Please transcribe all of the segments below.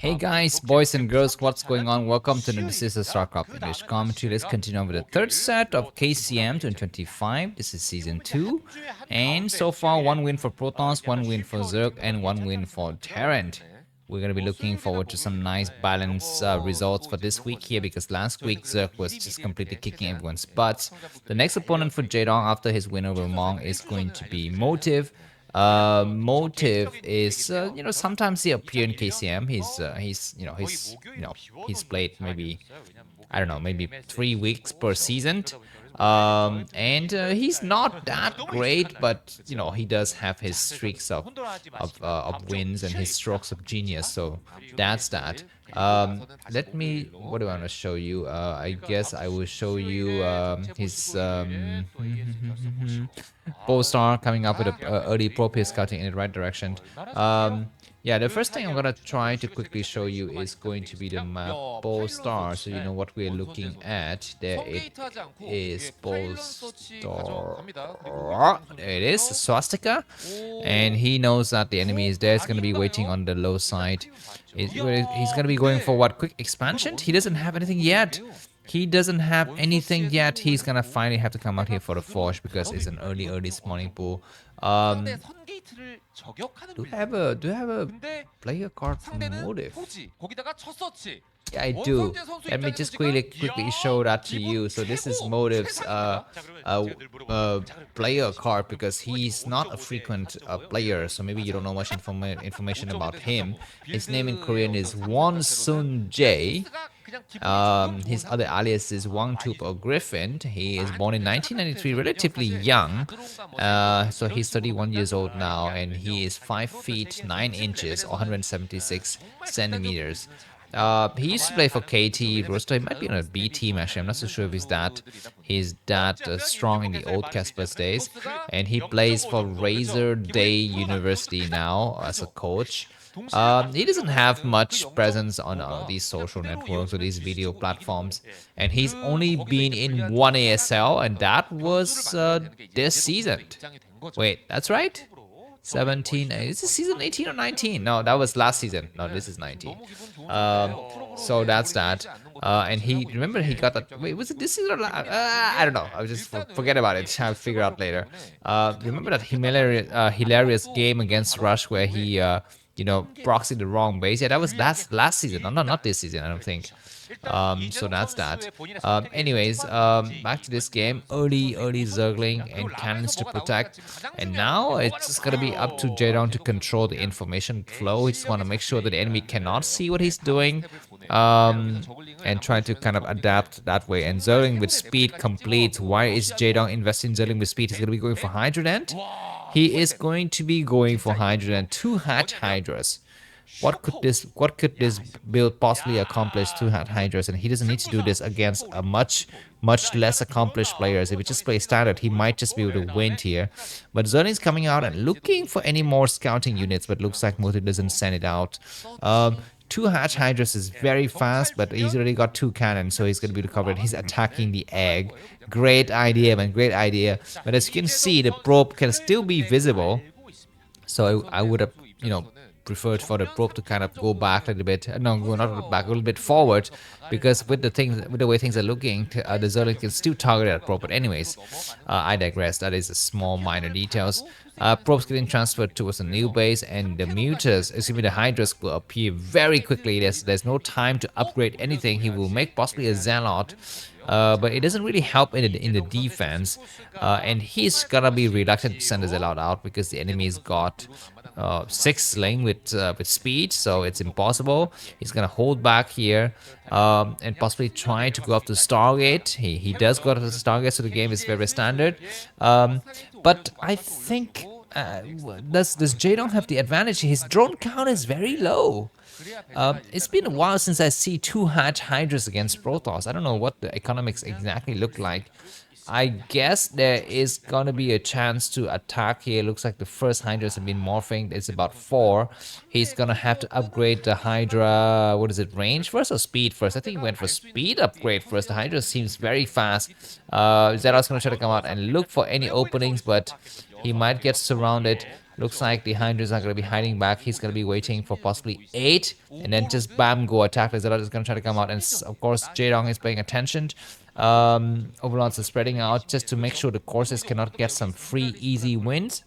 Hey guys, boys and girls, what's going on? Welcome to This is the Starcraft English commentary. Let's continue on with the third set of KCM 2025. This is season 2. And so far, one win for Protoss, one win for Zerg, and one win for Terrant. We're going to be looking forward to some nice balanced results for this week here because last week Zerg was just completely kicking everyone's butts. The next opponent for Jaedong after his win over Mong is going to be Motive. Motive is sometimes he appear in KCM. He's played maybe, I don't know, maybe 3 weeks per season. And he's not that great, but he does have his streaks of wins and his strokes of genius. So that's that. What do I want to show you? I guess I will show you his Polestar coming up with a early pro player scouting in the right direction. Yeah, the first thing I'm gonna try to quickly show you is going to be the map Polestar, so you know what we're looking at. There it is, Polestar. There it is, swastika, and he knows that the enemy is there. He's gonna be waiting on the low side. He's gonna be going for what? Quick expansion? He doesn't have anything yet. He doesn't have anything yet. He's gonna finally have to come out here for the Forge because it's an early spawning pool. Do I have a player card from Motive? Yeah, I do. Let me just quickly show that to you. So this is Motive's player card because he's not a frequent player. So maybe you don't know much information about him. His name in Korean is Won Sun Jae. His other alias is Wang Tup or Griffin. He is born in 1993, relatively young. So he's 31 years old now, and he is 5 feet 9 inches, or 176 centimeters. He used to play for KT roster. He might be on a B team actually. I'm not so sure if he's that strong in the old Casper's days. And he plays for Razor Day University now as a coach. He doesn't have much presence on these social networks or these video platforms, and he's only been in one ASL, and that was this season. Wait, that's right? 17. Is this season 18 or 19? No, that was last season. No, this is 19. So that's that. And he got that. Wait, was it this season? I don't know. I was just forget about it. I'll figure out later. Remember that hilarious game against Rush where he proxied the wrong base? Yeah, that was last season. No, not this season. I don't think. So that's that. Anyways, back to this game. Early Zergling and cannons to protect. And now it's just gonna be up to Jaedong to control the information flow. He just want to make sure that the enemy cannot see what he's doing. And try to kind of adapt that way. And Zergling with speed complete. Why is Jaedong investing in Zergling with speed? He's gonna be going for Hydrodent. He is going to be going for Hydrodent. 2 Hatch Hydras. What could this build possibly accomplish? 2 Hydras, and he doesn't need to do this against a much less accomplished players. If he just plays standard, he might just be able to win here. But Zerling's coming out and looking for any more scouting units, but looks like Motive doesn't send it out. 2 Hatch Hydras is very fast, but he's already got 2 cannons, so he's going to be able to cover it. He's attacking the egg. Great idea, man, great idea. But as you can see, the probe can still be visible. So I would have, preferred for the probe to kind of go back a little bit. No, not back, a little bit forward, because with the way things are looking, the Zerg can still target that probe. But anyways, I digress. That is a small minor details. Probes getting transferred towards a new base, and the mutas, the Hydras, will appear very quickly. There's no time to upgrade anything. He will make possibly a Zealot. But it doesn't really help in the defense, and he's gonna be reluctant to send the Zealot out because the enemy's got 6 sling with speed, so it's impossible. He's gonna hold back here and possibly try to go up to Stargate. He does go to the Stargate, so the game is very standard. But I think does Jaedong have the advantage? His drone count is very low. It's been a while since I see 2 Hatch Hydras against Protoss. I don't know what the economics exactly look like. I guess there is gonna be a chance to attack here. Looks like the first Hydras have been morphing. It's about 4. He's gonna have to upgrade the Hydra. What is it, range first or speed first? I think he went for speed upgrade first. The Hydra seems very fast. Zeros gonna try to come out and look for any openings, but he might get surrounded. Looks like the Hydras are going to be hiding back. He's going to be waiting for possibly 8, and then just bam, go attack. Zelle is going to try to come out, and of course Jaedong is paying attention. Overlords are spreading out just to make sure the courses cannot get some free easy wins.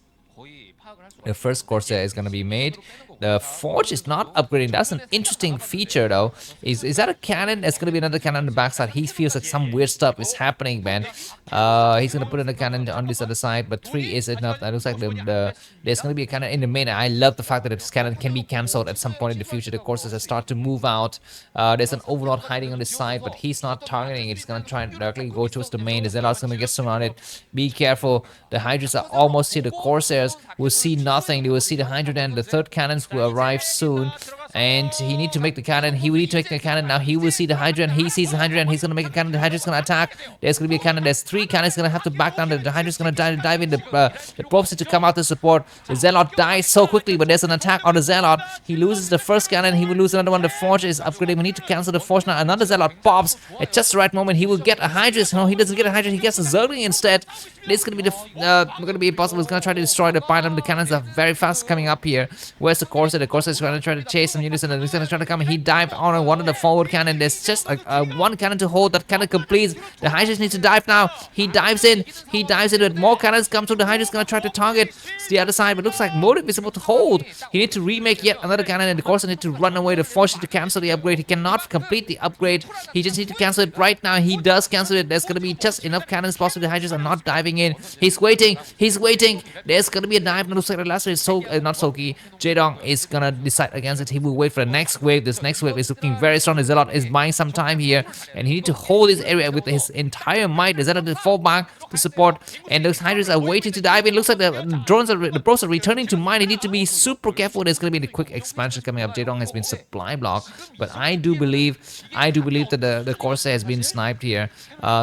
The first Corsair is going to be made. The Forge is not upgrading. That's an interesting feature, though. Is that a cannon? There's going to be another cannon on the backside. He feels like some weird stuff is happening, man. He's going to put in a cannon on this other side, but 3 is enough. That looks like there's going to be a cannon in the main. I love the fact that this cannon can be cancelled at some point in the future. The Corsairs start to move out. There's an Overlord hiding on this side, but he's not targeting it. He's going to try and directly go towards the main. The Zealot's going to get surrounded. Be careful. The Hydras are almost here. The Corsairs will see nothing. They will see the Hydra, and the third cannons will arrive soon. And he need to make the cannon. He will need to make the cannon. Now he will see the Hydra, and he sees the Hydra, and he's going to make a cannon. The Hydra's going to attack. There's going to be a cannon. There's 3 cannons going to have to back down. The Hydra's going to dive in. The probes need to come out to support. The Zealot dies so quickly, but there's an attack on the Zealot. He loses the first cannon. He will lose another one. The Forge is upgrading. We need to cancel the Forge now. Another Zealot pops at just the right moment. He will get a Hydra. No, he doesn't get a Hydra. He gets a Zerg instead. This is going to be impossible. He's going to try to destroy the pylon. The cannons are very fast coming up here. Where's the Corsair? The Corsair is going to try to chase some units, and he's going to try to come. He dived on one of the forward cannon. There's just one cannon to hold. That cannon completes. The Hydras need to dive now. He dives in. He dives in, but more cannons come through. The Hydra's going to try to target the other side, but looks like Motive is able to hold. He needs to remake yet another cannon, and the Corsair need to run away. The Force to cancel the upgrade. He cannot complete the upgrade. He just needs to cancel it right now. He does cancel it. There's going to be just enough cannons. Possibly the Hydras are not diving in. He's waiting. He's waiting. There's going to be a dive. Looks like the last one is not Soki. Jaedong is going to decide against it. He will wait for the next wave. This next wave is looking very strong. The Zealot is buying some time here, and he needs to hold this area with his entire might. The Zealot will fall back to support, and those Hydras are waiting to dive in. Looks like the pros are returning to mine. They need to be super careful. There's going to be the quick expansion coming up. Jaedong has been supply blocked, but I do believe that the Corsair has been sniped here.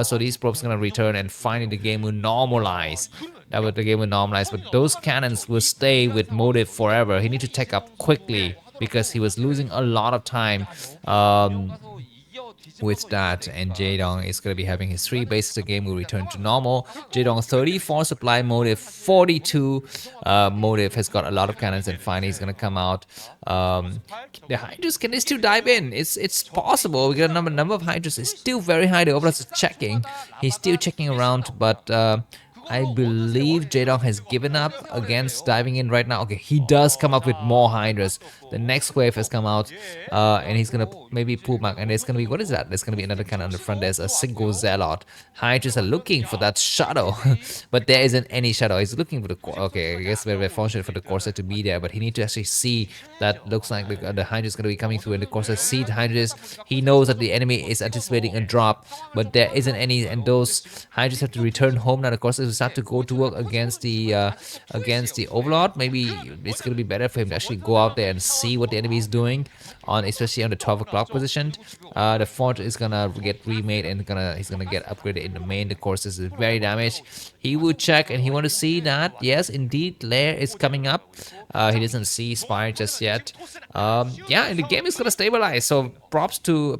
So these probes are going to return, and finally the game will normalize. The game will normalize, but those cannons will stay with Motive forever. He needs to take up quickly because he was losing a lot of time with that, and Jaedong is going to be having his 3 bases. The game will return to normal. Jaedong 34 supply, Motive 42. Motive has got a lot of cannons, and finally he's going to come out. The Hydras, can they still dive in? It's possible. We got a number of Hydras. It's still very high. The Overlord is checking. He's still checking around, but I believe Jaedong has given up against diving in right now. Okay, he does come up with more Hydras. The next wave has come out, and he's gonna maybe pull back. And there's gonna be, what is that? There's gonna be another cannon on the front. There's a single Zealot. Hydras are looking for that shadow, but there isn't any shadow. He's looking for the okay. I guess we're very fortunate for the Corsair to be there, but he needs to actually see that. Looks like the Hydras gonna be coming through, and the Corsair see the Hydras. He knows that the enemy is anticipating a drop, but there isn't any, and those Hydras have to return home now. The Corsair will start to go to work against the Overlord. Maybe it's gonna be better for him to actually go out there and see what the enemy is doing, especially on the 12 o'clock position. The Fort is gonna get remade, and he's gonna get upgraded in the main. The course is very damaged. He will check, and he want to see that yes, indeed, Lair is coming up. He doesn't see Spire just yet. Yeah, and the game is gonna stabilize. So props to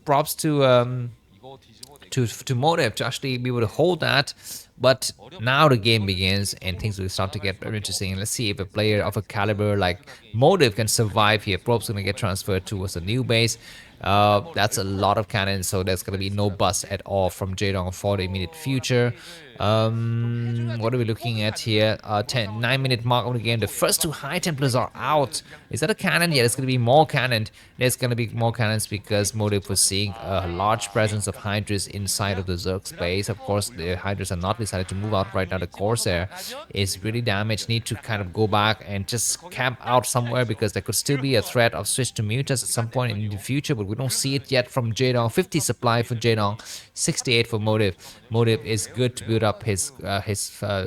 Motive to actually be able to hold that. But now the game begins, and things will start to get very interesting. Let's see if a player of a caliber like Motive can survive here. Probe's gonna get transferred towards a new base. That's a lot of cannons, so there's gonna be no bust at all from Jaedong for the immediate future. What are we looking at here? 9-minute mark of the game. The first 2 High Templars are out. Is that a cannon? Yeah, there's going to be more cannon. There's going to be more cannons because Motive was seeing a large presence of Hydras inside of the Zerg space. Of course, the Hydras are not decided to move out right now. The Corsair is really damaged. Need to kind of go back and just camp out somewhere because there could still be a threat of switch to mutas at some point in the future, but we don't see it yet from Jaedong. 50 supply for Jaedong, 68 for Motive. Motive is good to build up his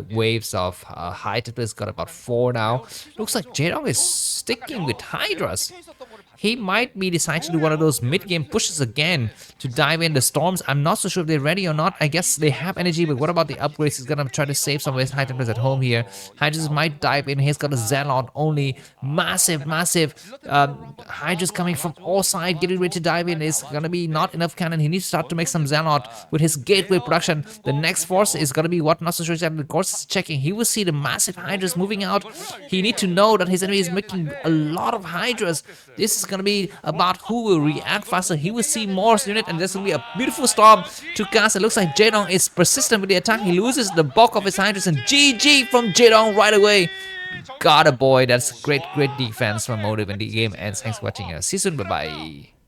waves of High Templars. Got about 4 now. Looks like Jaedong is sticking with Hydras. he might be deciding to do one of those mid-game pushes again to dive in the storms. I'm not so sure if they're ready or not. I guess they have energy, but what about the upgrades? He's gonna try to save some of his high temperatures at home here. Hydras might dive in. He's got a Zelle out only. Massive Hydras coming from all sides, getting ready to dive in. Is gonna be not enough cannon. He needs to start to make some Zealot with his gateway production. The next force is gonna be what? Not so sure. The course is checking. He will see the massive Hydras moving out. He need to know that his enemy is making a lot of Hydras. This is gonna be about who will react faster. He will see more unit, and there's gonna be a beautiful storm to cast. It looks like Jaedong is persistent with the attack. He loses the bulk of his Hydras, and GG from Jaedong right away. Got a boy. That's great defense from Motive, and the game ends. Thanks for watching. See you soon. Bye bye.